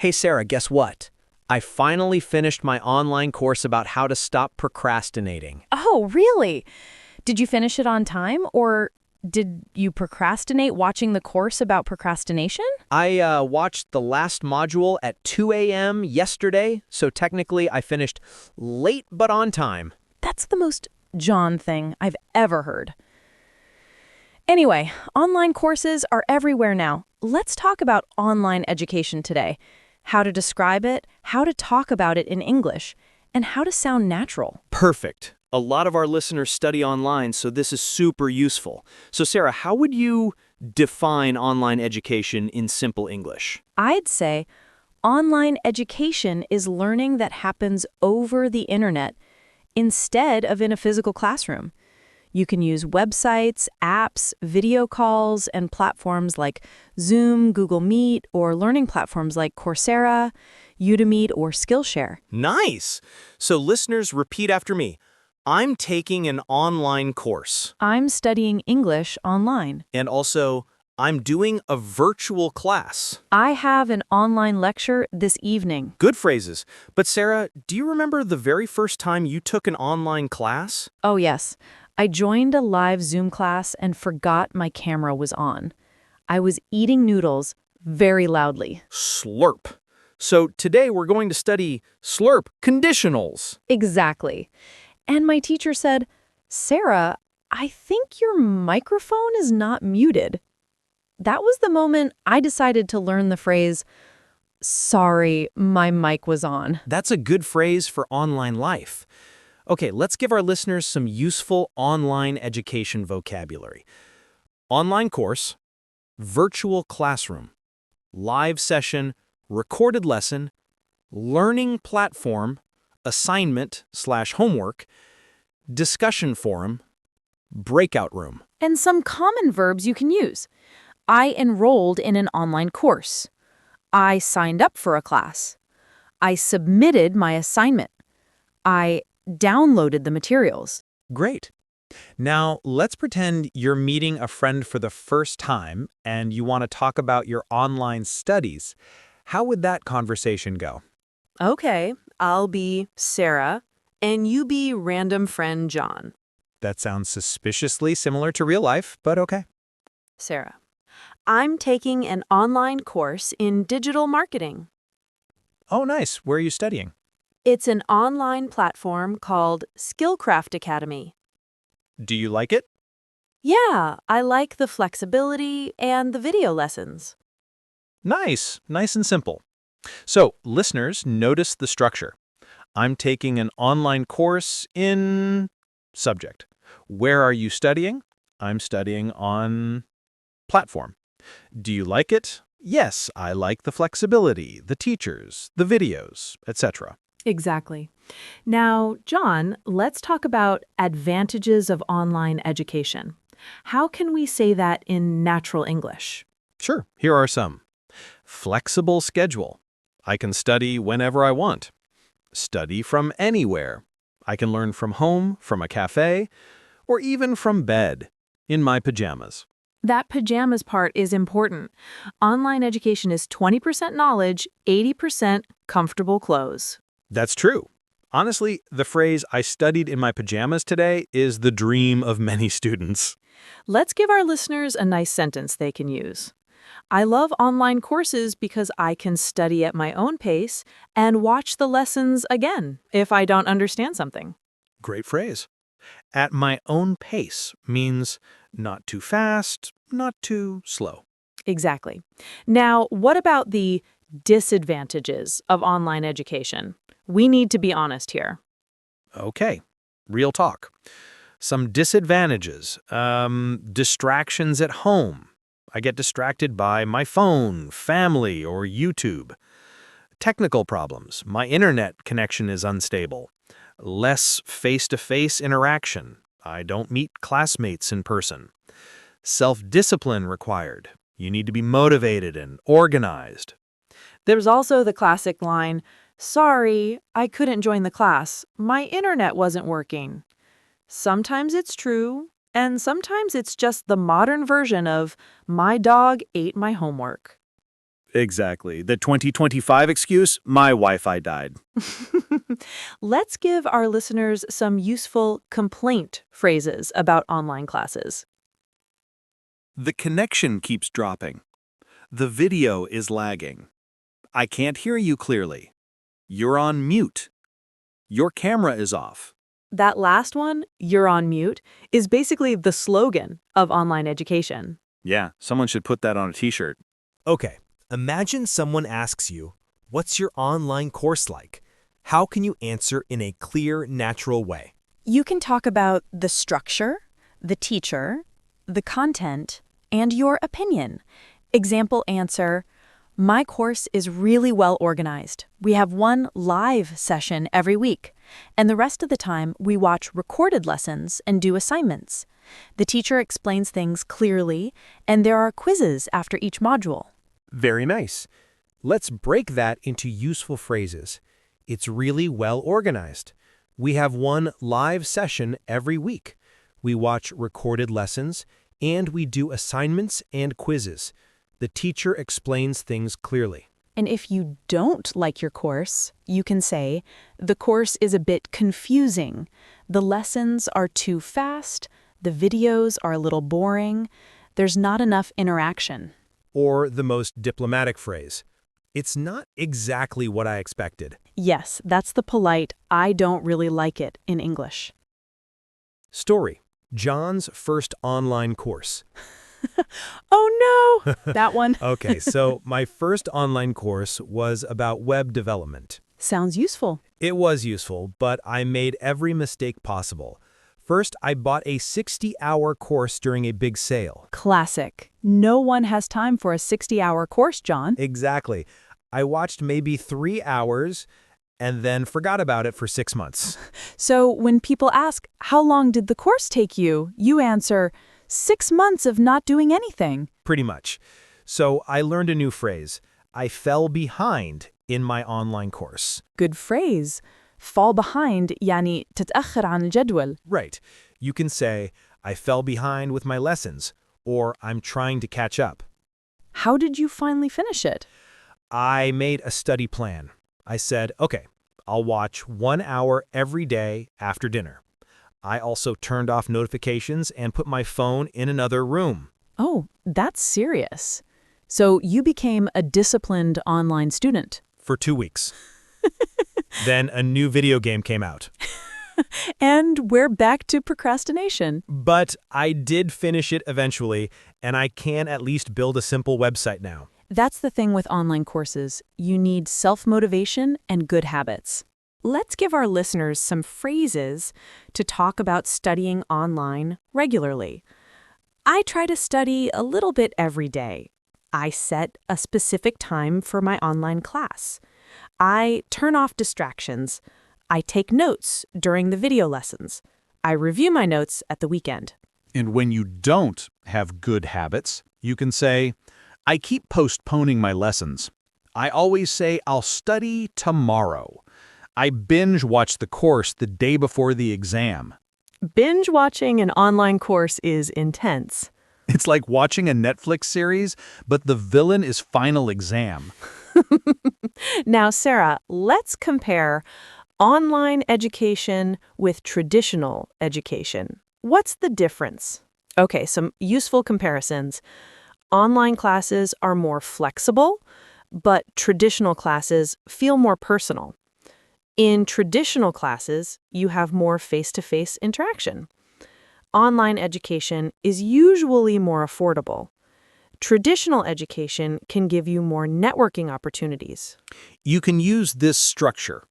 Hey Sarah, guess what? I finally finished my online course about how to stop procrastinating. Oh, really? Did you finish it on time, or did you procrastinate watching the course about procrastination? I watched the last module at 2 a.m. yesterday, so technically I finished late but on time. That's the most John thing I've ever heard. Anyway, online courses are everywhere now. Let's talk about online education today. How to describe it, how to talk about it in English, and how to sound natural. Perfect. A lot of our listeners study online, so this is super useful. So Sarah, how would you define online education in simple English? I'd say online education is learning that happens over the internet instead of in a physical classroom. You can use websites, apps, video calls, and platforms like Zoom, Google Meet, or learning platforms like Coursera, Udemy, or Skillshare. Nice! So listeners, repeat after me. I'm taking an online course. I'm studying English online. And also, I'm doing a virtual class. I have an online lecture this evening. Good phrases. But Sarah, do you remember the very first time you took an online class? Oh, yes. I joined a live Zoom class and forgot my camera was on. I was eating noodles very loudly. Slurp. So today we're going to study slurp conditionals. Exactly. And my teacher said, "Sarah, I think your microphone is not muted." That was the moment I decided to learn the phrase, "Sorry, my mic was on." That's a good phrase for online life. Okay, let's give our listeners some useful online education vocabulary. Online course, virtual classroom, live session, recorded lesson, learning platform, assignment/homework, discussion forum, breakout room. And some common verbs you can use. I enrolled in an online course. I signed up for a class. I submitted my assignment. I downloaded the materials. Great. Now, let's pretend you're meeting a friend for the first time and you want to talk about your online studies. How would that conversation go? Okay, I'll be Sarah, and you be random friend John. That sounds suspiciously similar to real life, but okay. Sarah. I'm taking an online course in digital marketing. Oh, nice. Where are you studying? It's an online platform called Skillcraft Academy. Do you like it? Yeah, I like the flexibility and the video lessons. Nice. Nice and simple. So, listeners, notice the structure. I'm taking an online course in subject. Where are you studying? I'm studying on platform. Do you like it? Yes, I like the flexibility, the teachers, the videos, etc. Exactly. Now, John, let's talk about advantages of online education. How can we say that in natural English? Sure, here are some. Flexible schedule. I can study whenever I want. Study from anywhere. I can learn from home, from a cafe, or even from bed, in my pajamas. That pajamas part is important. Online education is 20% knowledge, 80% comfortable clothes. That's true. Honestly, the phrase, "I studied in my pajamas today," is the dream of many students. Let's give our listeners a nice sentence they can use. I love online courses because I can study at my own pace and watch the lessons again if I don't understand something. Great phrase. At my own pace means not too fast, not too slow. Exactly. Now, what about the disadvantages of online education? We need to be honest here. Okay, real talk. Some disadvantages. Distractions at home. I get distracted by my phone, family, or YouTube. Technical problems. My internet connection is unstable. Less face-to-face interaction. I don't meet classmates in person. Self-discipline required. You need to be motivated and organized. There's also the classic line, "Sorry, I couldn't join the class. My internet wasn't working." Sometimes it's true, and sometimes it's just the modern version of "my dog ate my homework." Exactly. The 2025 excuse, my Wi-Fi died. Let's give our listeners some useful complaint phrases about online classes. The connection keeps dropping. The video is lagging. I can't hear you clearly. You're on mute. Your camera is off. That last one, "you're on mute," is basically the slogan of online education. Yeah, someone should put that on a t-shirt. Okay, imagine someone asks you, what's your online course like? How can you answer in a clear, natural way? You can talk about the structure, the teacher, the content, and your opinion. Example answer, my course is really well organized. We have one live session every week, and the rest of the time we watch recorded lessons and do assignments. The teacher explains things clearly, and there are quizzes after each module. Very nice. Let's break that into useful phrases. It's really well organized. We have one live session every week. We watch recorded lessons, and we do assignments and quizzes. The teacher explains things clearly. And if you don't like your course, you can say, the course is a bit confusing. The lessons are too fast. The videos are a little boring. There's not enough interaction. Or the most diplomatic phrase, it's not exactly what I expected. Yes, that's the polite, I don't really like it in English. Story, John's first online course. Oh no, that one. Okay, so my first online course was about web development. Sounds useful. It was useful, but I made every mistake possible. First, I bought a 60-hour course during a big sale. Classic. No one has time for a 60-hour course, John. Exactly. I watched maybe 3 hours and then forgot about it for 6 months. So when people ask, how long did the course take you? You answer, 6 months of not doing anything. Pretty much. So I learned a new phrase. I fell behind in my online course. Good phrase. Fall behind يعني تتأخر عن الجدول. Right. You can say, I fell behind with my lessons, or I'm trying to catch up. How did you finally finish it? I made a study plan. I said, okay, I'll watch 1 hour every day after dinner. I also turned off notifications and put my phone in another room. Oh, that's serious. So you became a disciplined online student. For 2 weeks. Then a new video game came out. And we're back to procrastination. But I did finish it eventually, and I can at least build a simple website now. That's the thing with online courses. You need self-motivation and good habits. Let's give our listeners some phrases to talk about studying online regularly. I try to study a little bit every day. I set a specific time for my online class. I turn off distractions. I take notes during the video lessons. I review my notes at the weekend. And when you don't have good habits, you can say, I keep postponing my lessons. I always say I'll study tomorrow. I binge watch the course the day before the exam. Binge watching an online course is intense. It's like watching a Netflix series, but the villain is final exam. Now, Sarah, let's compare online education with traditional education. What's the difference? Okay, some useful comparisons. Online classes are more flexible, but traditional classes feel more personal. In traditional classes, you have more face-to-face interaction. Online education is usually more affordable. Traditional education can give you more networking opportunities. You can use this structure.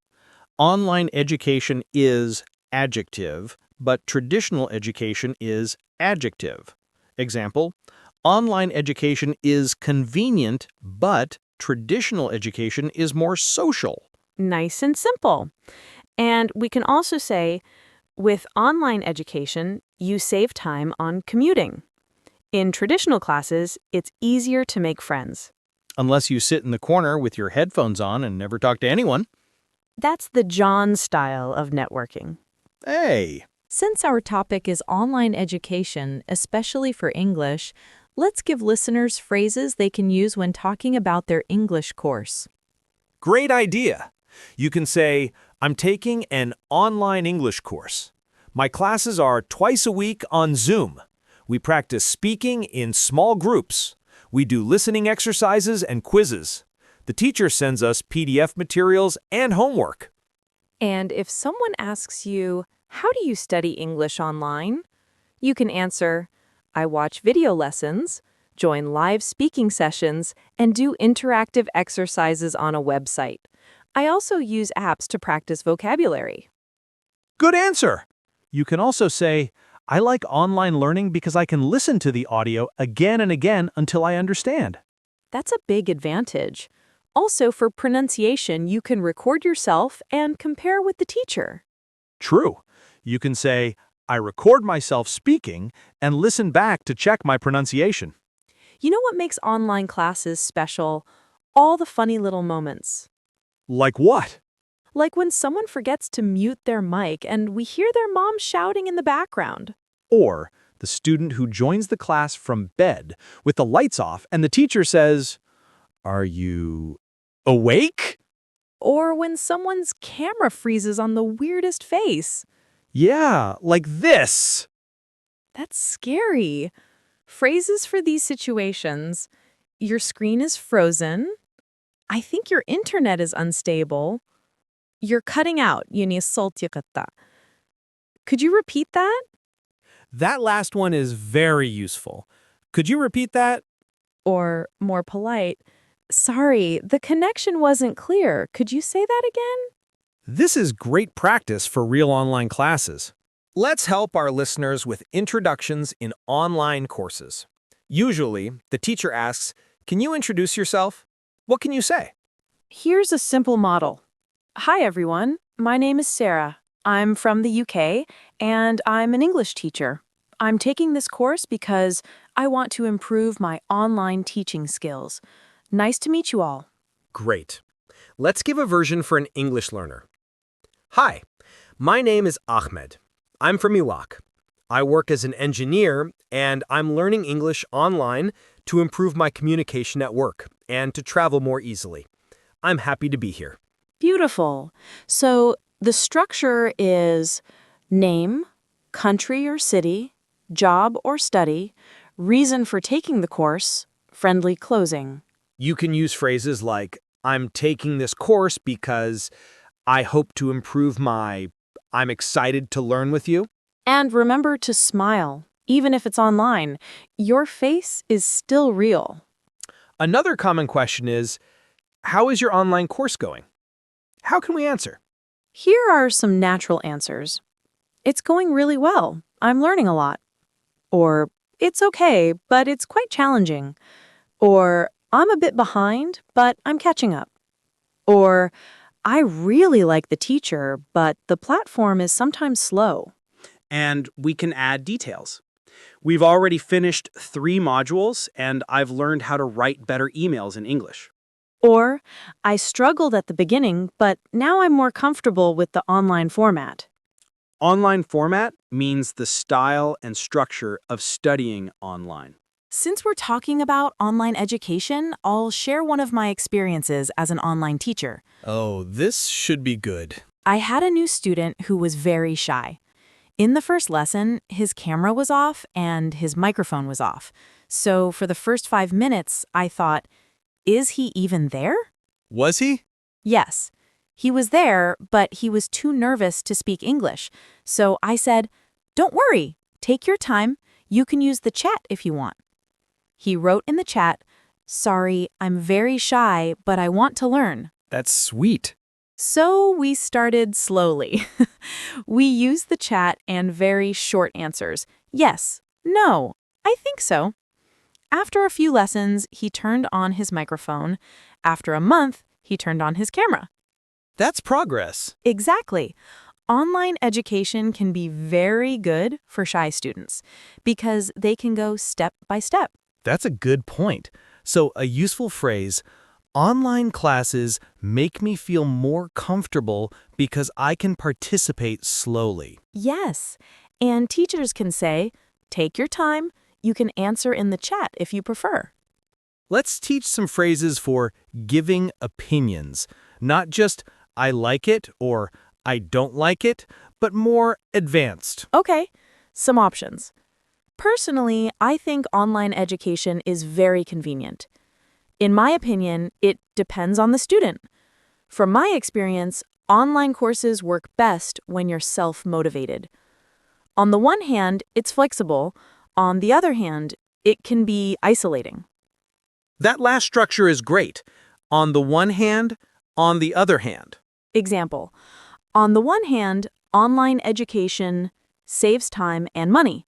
Online education is adjective, but traditional education is adjective. Example, online education is convenient, but traditional education is more social. Nice and simple. And we can also say, with online education, you save time on commuting. In traditional classes, it's easier to make friends. Unless you sit in the corner with your headphones on and never talk to anyone. That's the John style of networking. Hey! Since our topic is online education, especially for English, Let's give listeners phrases they can use when talking about their English course. Great idea. You can say, I'm taking an online English course. My classes are twice a week on Zoom. We practice speaking in small groups. We do listening exercises and quizzes. The teacher sends us PDF materials and homework. And if someone asks you, how do you study English online? You can answer, I watch video lessons, join live speaking sessions, and do interactive exercises on a website. I also use apps to practice vocabulary. Good answer. You can also say, I like online learning because I can listen to the audio again and again until I understand. That's a big advantage. Also, for pronunciation, you can record yourself and compare with the teacher. True. You can say, I record myself speaking and listen back to check my pronunciation. You know what makes online classes special? All the funny little moments. Like what? Like when someone forgets to mute their mic and we hear their mom shouting in the background. Or the student who joins the class from bed with the lights off and the teacher says, Are you awake? Or when someone's camera freezes on the weirdest face. Yeah, like this. That's scary. Phrases for these situations. Your screen is frozen. I think your internet is unstable. You're cutting out. Yun soltyakata. Could you repeat that? That last one is very useful. Could you repeat that? Or more polite, sorry, the connection wasn't clear. Could you say that again? This is great practice for real online classes. Let's help our listeners with introductions in online courses. Usually, the teacher asks, Can you introduce yourself? What can you say? Here's a simple model. Hi, everyone. My name is Sarah. I'm from the UK, and I'm an English teacher. I'm taking this course because I want to improve my online teaching skills. Nice to meet you all. Great. Let's give a version for an English learner. Hi, my name is Ahmed. I'm from Iraq. I work as an engineer, and I'm learning English online to improve my communication at work and to travel more easily. I'm happy to be here. Beautiful. So the structure is name, country or city, job or study, reason for taking the course, friendly closing. You can use phrases like, I'm taking this course because I hope to improve I'm excited to learn with you. And remember to smile, even if it's online. Your face is still real. Another common question is, how is your online course going? How can we answer? Here are some natural answers. It's going really well. I'm learning a lot. Or, it's okay, but it's quite challenging. Or, I'm a bit behind, but I'm catching up. Or, I really like the teacher, but the platform is sometimes slow. And we can add details. We've already finished 3 modules, and I've learned how to write better emails in English. Or, I struggled at the beginning, but now I'm more comfortable with the online format. Online format means the style and structure of studying online. Since we're talking about online education, I'll share one of my experiences as an online teacher. Oh, this should be good. I had a new student who was very shy. In the first lesson, his camera was off and his microphone was off. So for the first 5 minutes, I thought, is he even there? Was he? Yes. He was there, but he was too nervous to speak English. So I said, don't worry, take your time. You can use the chat if you want. He wrote in the chat, sorry, I'm very shy, but I want to learn. That's sweet. So we started slowly. We used the chat and very short answers. Yes, no, I think so. After a few lessons, he turned on his microphone. After a month, he turned on his camera. That's progress. Exactly. Online education can be very good for shy students because they can go step by step. That's a good point. So a useful phrase, online classes make me feel more comfortable because I can participate slowly. Yes, and teachers can say, take your time, You can answer in the chat if you prefer. Let's teach some phrases for giving opinions, not just I like it or I don't like it, but more advanced. Okay, some options. Personally, I think online education is very convenient. In my opinion, it depends on the student. From my experience, online courses work best when you're self-motivated. On the one hand, it's flexible. On the other hand, it can be isolating. That last structure is great. On the one hand, on the other hand. Example. On the one hand, online education saves time and money.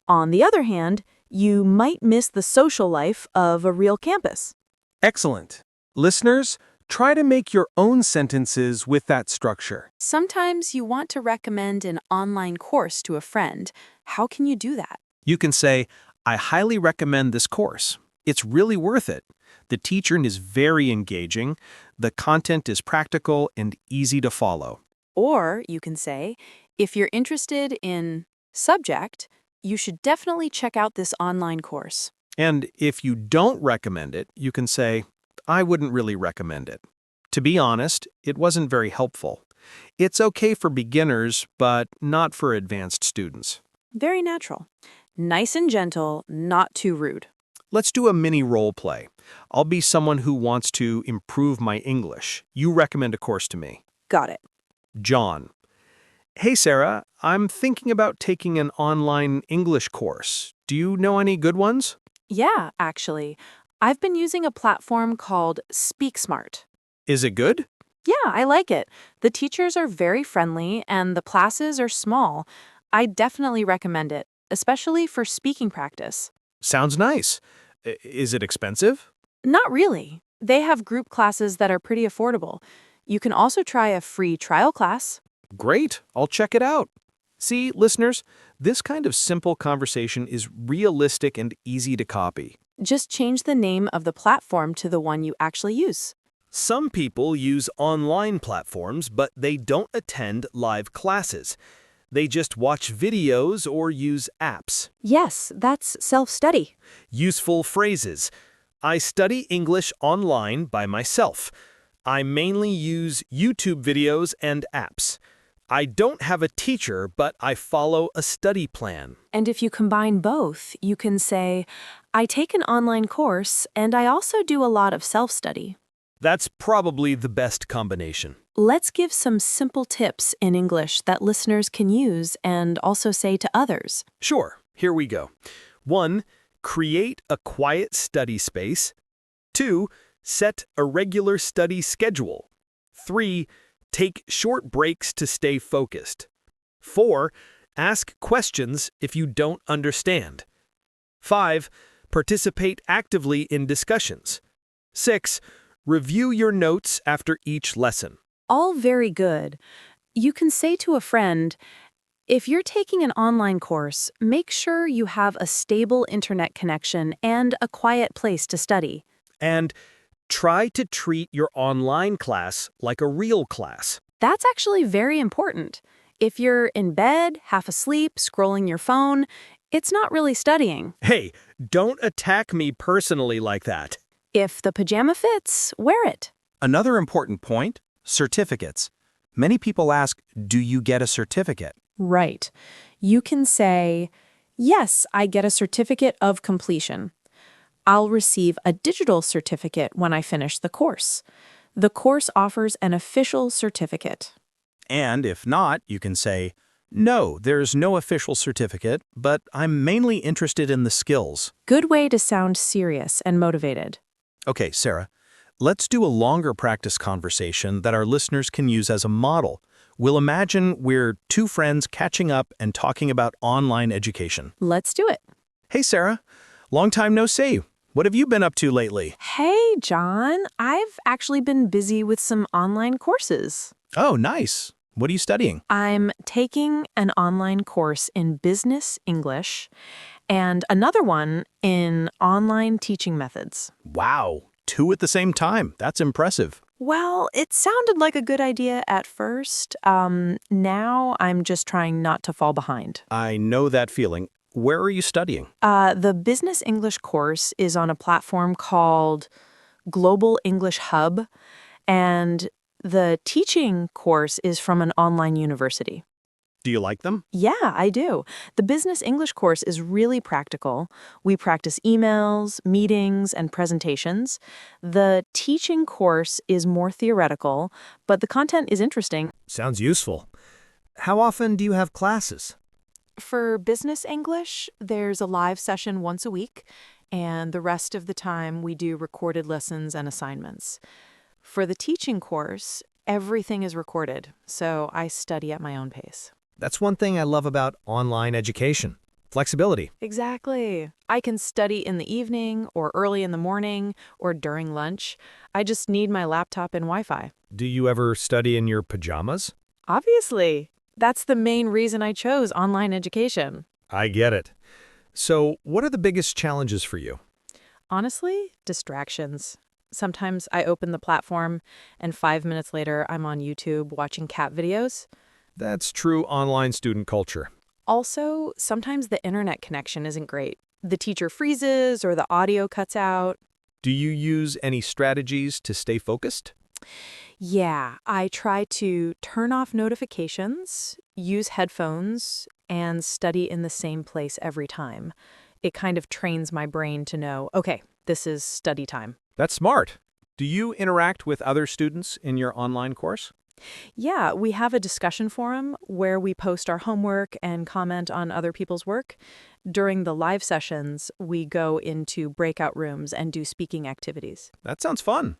On the other hand, you might miss the social life of a real campus. Excellent. Listeners, try to make your own sentences with that structure. Sometimes you want to recommend an online course to a friend. How can you do that? You can say, I highly recommend this course. It's really worth it. The teacher is very engaging. The content is practical and easy to follow. Or you can say, if you're interested in subject, you should definitely check out this online course. And if you don't recommend it, you can say, I wouldn't really recommend it. To be honest, it wasn't very helpful. It's okay for beginners, but not for advanced students. Very natural. Nice and gentle, not too rude. Let's do a mini role play. I'll be someone who wants to improve my English. You recommend a course to me. Got it. John. Hey, Sarah, I'm thinking about taking an online English course. Do you know any good ones? Yeah, actually. I've been using a platform called SpeakSmart. Is it good? Yeah, I like it. The teachers are very friendly and the classes are small. I definitely recommend it, especially for speaking practice. Sounds nice. Is it expensive? Not really. They have group classes that are pretty affordable. You can also try a free trial class. Great, I'll check it out. See, listeners, this kind of simple conversation is realistic and easy to copy. Just change the name of the platform to the one you actually use. Some people use online platforms, but they don't attend live classes. They just watch videos or use apps. Yes, that's self-study. Useful phrases. I study English online by myself. I mainly use YouTube videos and apps. I don't have a teacher, but I follow a study plan. And if you combine both, you can say, I take an online course and I also do a lot of self-study. That's probably the best combination. Let's give some simple tips in English that listeners can use and also say to others. Sure, here we go. 1. Create a quiet study space. 2. Set a regular study schedule. 3. Take short breaks to stay focused. 4. Ask questions if you don't understand. 5. Participate actively in discussions. 6. Review your notes after each lesson. All very good. You can say to a friend, if you're taking an online course, make sure you have a stable internet connection and a quiet place to study. And try to treat your online class like a real class. That's actually very important. If you're in bed, half asleep, scrolling your phone, it's not really studying. Hey, don't attack me personally like that. If the pajama fits, wear it. Another important point, certificates. Many people ask, do you get a certificate? Right. You can say, yes, I get a certificate of completion. I'll receive a digital certificate when I finish the course. The course offers an official certificate. And if not, you can say, no, there's no official certificate, but I'm mainly interested in the skills. Good way to sound serious and motivated. Okay, Sarah, let's do a longer practice conversation that our listeners can use as a model. We'll imagine we're two friends catching up and talking about online education. Let's do it. Hey, Sarah, long time no see. What have you been up to lately? Hey, John. I've actually been busy with some online courses. Oh, nice. What are you studying? I'm taking an online course in business English and another one in online teaching methods. Wow, 2 at the same time. That's impressive. Well, it sounded like a good idea at first. Now I'm just trying not to fall behind. I know that feeling. Where are you studying? The business English course is on a platform called Global English Hub, and the teaching course is from an online university. Do you like them? Yeah, I do. The business English course is really practical. We practice emails, meetings, and presentations. The teaching course is more theoretical, but the content is interesting. Sounds useful. How often do you have classes? For business English, there's a live session once a week, and the rest of the time we do recorded lessons and assignments. For the teaching course, everything is recorded, so I study at my own pace. That's one thing I love about online education. Flexibility. Exactly. I can study in the evening, or early in the morning, or during lunch. I just need my laptop and Wi-Fi. Do you ever study in your pajamas? Obviously. That's the main reason I chose online education. I get it. So, what are the biggest challenges for you? Honestly, distractions. Sometimes I open the platform, and 5 minutes later I'm on YouTube watching cat videos. That's true online student culture. Also, sometimes the internet connection isn't great. The teacher freezes or the audio cuts out. Do you use any strategies to stay focused? Yeah, I try to turn off notifications, use headphones, and study in the same place every time. It kind of trains my brain to know, okay, this is study time. That's smart. Do you interact with other students in your online course? Yeah, we have a discussion forum where we post our homework and comment on other people's work. During the live sessions, we go into breakout rooms and do speaking activities. That sounds fun.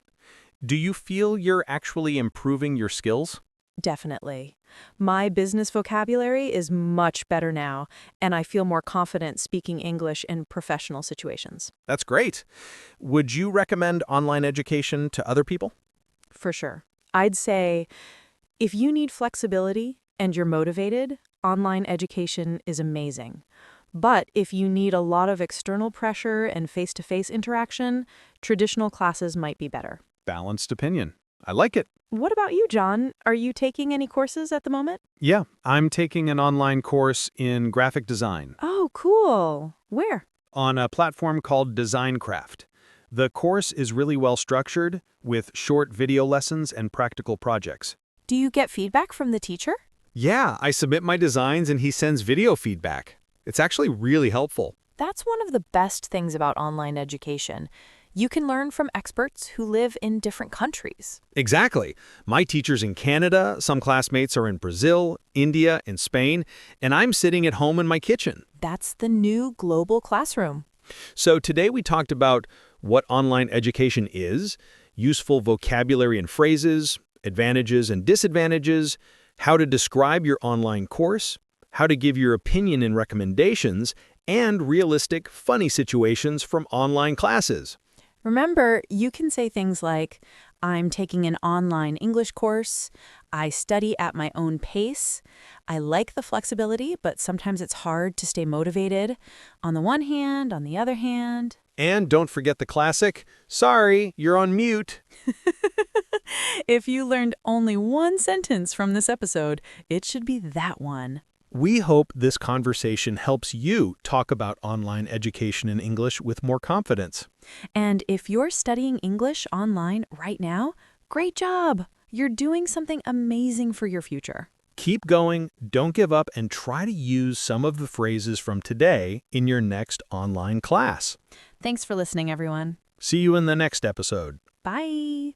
Do you feel you're actually improving your skills? Definitely. My business vocabulary is much better now, and I feel more confident speaking English in professional situations. That's great. Would you recommend online education to other people? For sure. I'd say if you need flexibility and you're motivated, online education is amazing. But if you need a lot of external pressure and face-to-face interaction, traditional classes might be better. Balanced opinion. I like it. What about you, John? Are you taking any courses at the moment? Yeah, I'm taking an online course in graphic design Oh, cool. Where? on a platform called Designcraft. The course is really well structured with short video lessons and practical projects. Do you get feedback from the teacher? Yeah, I submit my designs and he sends video feedback. It's actually really helpful. That's one of the best things about online education. You can learn from experts who live in different countries. Exactly. My teacher's in Canada, some classmates are in Brazil, India, and Spain, and I'm sitting at home in my kitchen. That's the new global classroom. So today we talked about what online education is, useful vocabulary and phrases, advantages and disadvantages, how to describe your online course, how to give your opinion and recommendations, and realistic, funny situations from online classes. Remember, you can say things like, I'm taking an online English course, I study at my own pace, I like the flexibility, but sometimes it's hard to stay motivated. On the one hand, on the other hand. And don't forget the classic, sorry, you're on mute. If you learned only one sentence from this episode, it should be that one. We hope this conversation helps you talk about online education in English with more confidence. And if you're studying English online right now, great job! You're doing something amazing for your future. Keep going, don't give up, and try to use some of the phrases from today in your next online class. Thanks for listening, everyone. See you in the next episode. Bye!